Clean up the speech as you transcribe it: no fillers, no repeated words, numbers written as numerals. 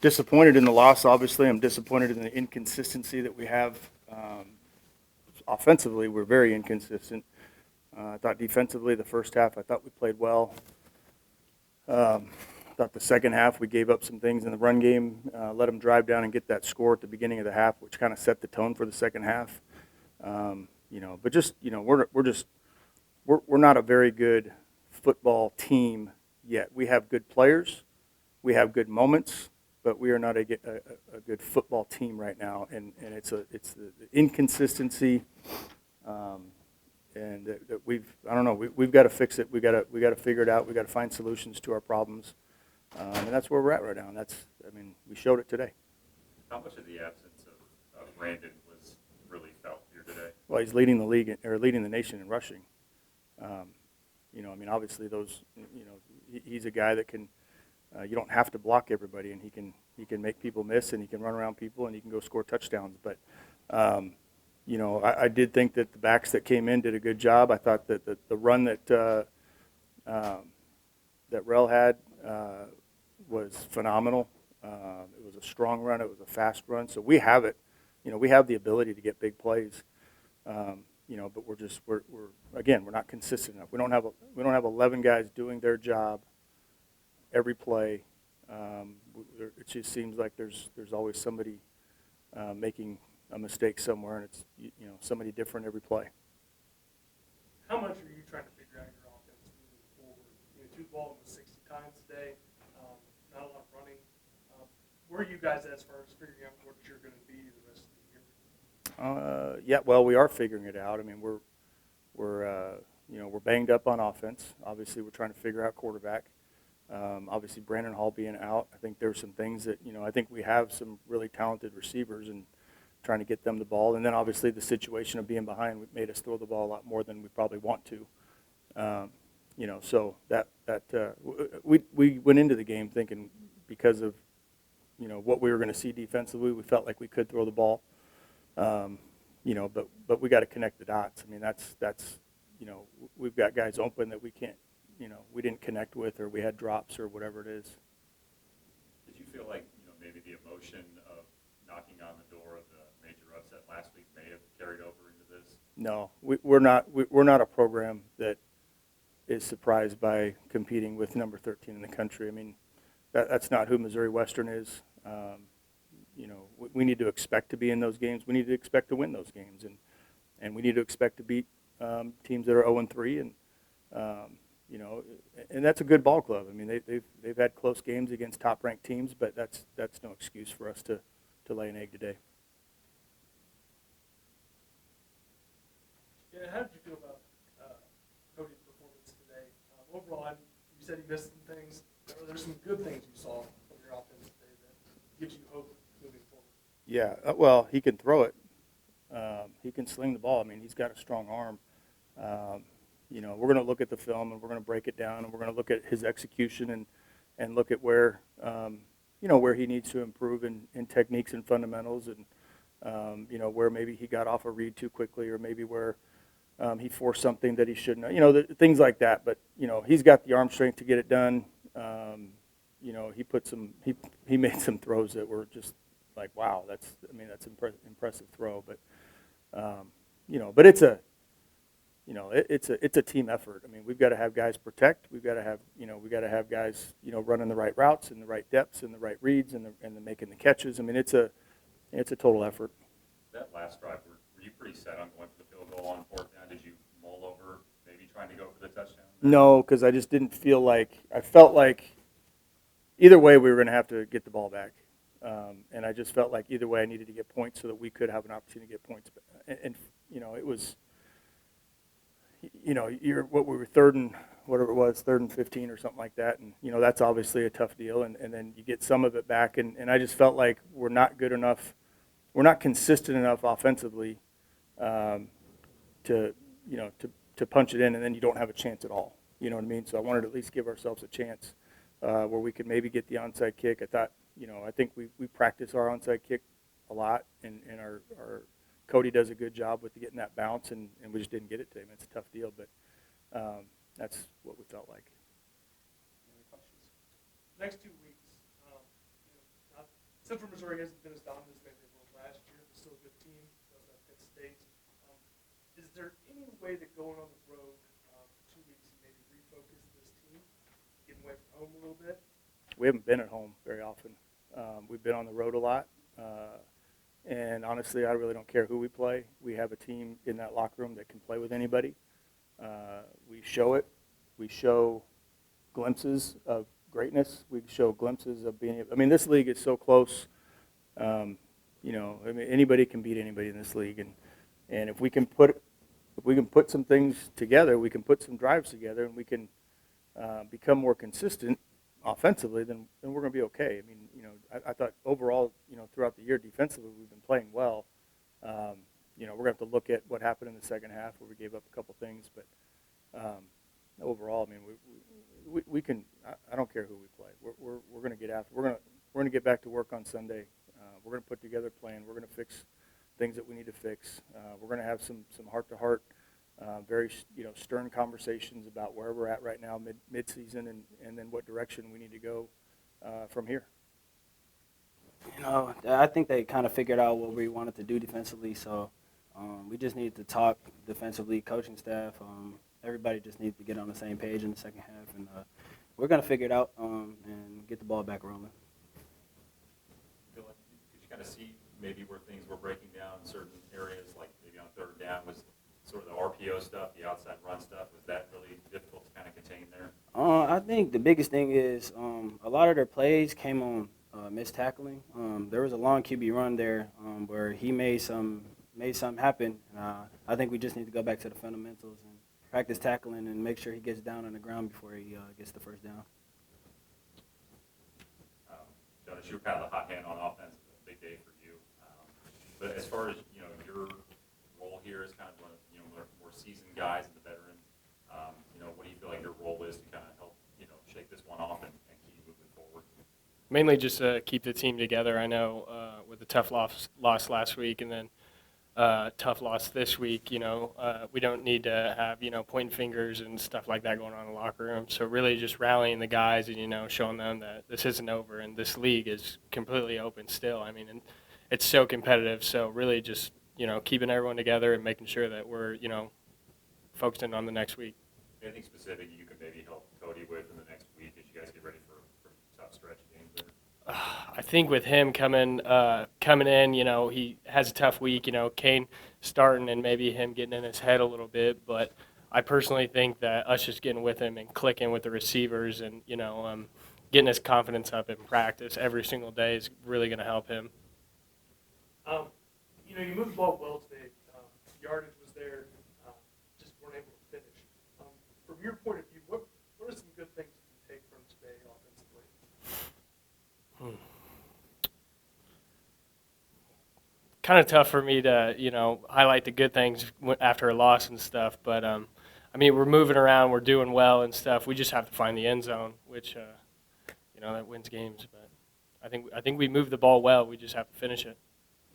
disappointed in the loss, obviously. I'm disappointed in the inconsistency that we have. Offensively, we're very inconsistent. I thought defensively, the first half, I thought we played well. I thought the second half, we gave up some things in the run game, let them drive down and get that score at the beginning of the half, which kind of set the tone for the second half. But just, we're not a very good football team yet. We have good players, we have good moments, but we are not a good football team right now, and it's the inconsistency, and that we've got to fix it. We got to figure it out. We got to find solutions to our problems, and that's where we're at right now. And we showed it today. How much of the absence of Brandon was really felt here today? Well, he's leading the league or leading the nation in rushing. Obviously he's a guy that can. You don't have to block everybody, and he can make people miss, and he can run around people, and he can go score touchdowns. But I did think that the backs that came in did a good job. I thought that the run that Rel had was phenomenal. It was a strong run. It was a fast run. So we have it. We have the ability to get big plays. But we're not consistent enough. We don't have 11 guys doing their job every play. It just seems like there's always somebody making a mistake somewhere, and it's somebody different every play. How much are you trying to figure out your offense moving forward? Two balls with 60 times today, not a lot of running. Where are you guys as far as figuring out what you're going to be the rest of the year? Well, we are figuring it out. We're banged up on offense. Obviously, we're trying to figure out quarterback. Obviously, Brandon Hall being out, I think there's some things that, I think we have some really talented receivers and trying to get them the ball. And then, obviously, the situation of being behind made us throw the ball a lot more than we probably want to. So we went into the game thinking because of, what we were going to see defensively, we felt like we could throw the ball. But we got to connect the dots. That's we've got guys open that we can't, we didn't connect with, or we had drops or whatever it is. Did you feel like, maybe the emotion of knocking on the door of the major upset last week may have carried over into this? No, we're not a program that is surprised by competing with number 13 in the country. That's not who Missouri Western is. We need to expect to be in those games. We need to expect to win those games, and we need to expect to beat teams that are 0-3, and and that's a good ball club. They've had close games against top-ranked teams, but that's no excuse for us to lay an egg today. Yeah, how did you feel about Cody's performance today? Overall, you said he missed some things. There's some good things you saw from your offense today that gives you hope moving forward. Yeah, well, he can throw it. He can sling the ball. He's got a strong arm. We're going to look at the film, and we're going to break it down, and we're going to look at his execution and look at where, where he needs to improve in techniques and fundamentals, and, where maybe he got off a read too quickly, or maybe where he forced something that he shouldn't have, things like that. But, he's got the arm strength to get it done. He made some throws that were just like, wow, that's impressive throw. But, but it's a team effort. We've got to have guys protect. We've got to have guys, running the right routes and the right depths and the right reads and the making the catches. It's a total effort. That last drive, were you pretty set on going for the field goal on fourth down? Did you mull over maybe trying to go for the touchdown? No, because I just didn't feel like – I felt like either way we were going to have to get the ball back. And I just felt like either way I needed to get points so that we could have an opportunity to get points. And it was – we were third and 15 or something like that. And, that's obviously a tough deal. And then you get some of it back. And I just felt like we're not good enough. We're not consistent enough offensively to punch it in, and then you don't have a chance at all. You know what I mean? So I wanted to at least give ourselves a chance where we could maybe get the onside kick. I think we practice our onside kick a lot, and our Cody does a good job with getting that bounce, and we just didn't get it to him. It's a tough deal, but that's what we felt like. Any questions? Next 2 weeks, not Central Missouri hasn't been as dominant as maybe they were last year, but still a good team. They also have Penn State. Is there any way that going on the road for 2 weeks and maybe refocus this team, getting away from home a little bit? We haven't been at home very often. We've been on the road a lot. And honestly, I really don't care who we play. We have a team in that locker room that can play with anybody. We show it. We show glimpses of greatness. We show glimpses of being – I mean, this league is so close. Anybody can beat anybody in this league. And if we can put some things together, we can put some drives together, and we can become more consistent offensively, then we're going to be okay. I mean, I thought overall, throughout the year defensively, we've been playing well. We're going to have to look at what happened in the second half where we gave up a couple things, but overall, I mean, we can. I don't care who we play. We're going to get after. We're going to get back to work on Sunday. We're going to put together a plan. We're going to fix things that we need to fix. We're going to have some heart-to-heart, very stern conversations about where we're at right now, mid-season, and then what direction we need to go from here. I think they kind of figured out what we wanted to do defensively, so we just needed to talk defensively, coaching staff. Everybody just needs to get on the same page in the second half, and we're going to figure it out and get the ball back rolling. Did you kind of see maybe where things were breaking down in certain areas, like maybe on third down, was sort of the RPO stuff, the outside run stuff, was that really difficult to kind of contain there? I think the biggest thing is a lot of their plays came on missed tackling. There was a long QB run there where he made something happen. I think we just need to go back to the fundamentals and practice tackling and make sure he gets down on the ground before he gets the first down. Jonas, you were kind of the hot hand on offense. It was a big day for you. But as far as your role here as kind of one of more seasoned guys and the veterans, what do you feel like your role is to kind of help shake this one off and keep moving forward? Mainly just to keep the team together. I know with a tough loss last week and then tough loss this week, we don't need to have, pointing fingers and stuff like that going on in the locker room. So really just rallying the guys and, showing them that this isn't over and this league is completely open still. I mean, and it's so competitive. So really just, keeping everyone together and making sure that we're, focusing on the next week. Anything specific you could maybe help Cody with in the next week as you guys get ready for a tough stretch of games there? I think with him coming in, he has a tough week. Kane starting and maybe him getting in his head a little bit. But I personally think that us just getting with him and clicking with the receivers and getting his confidence up in practice every single day is really going to help him. You moved the ball well today. Yardage was there. Just weren't able to finish. From your point of view, what are some good things you can take from today offensively? Kind of tough for me to, highlight the good things after a loss and stuff. But, we're moving around. We're doing well and stuff. We just have to find the end zone, which, that wins games. But I think we moved the ball well. We just have to finish it.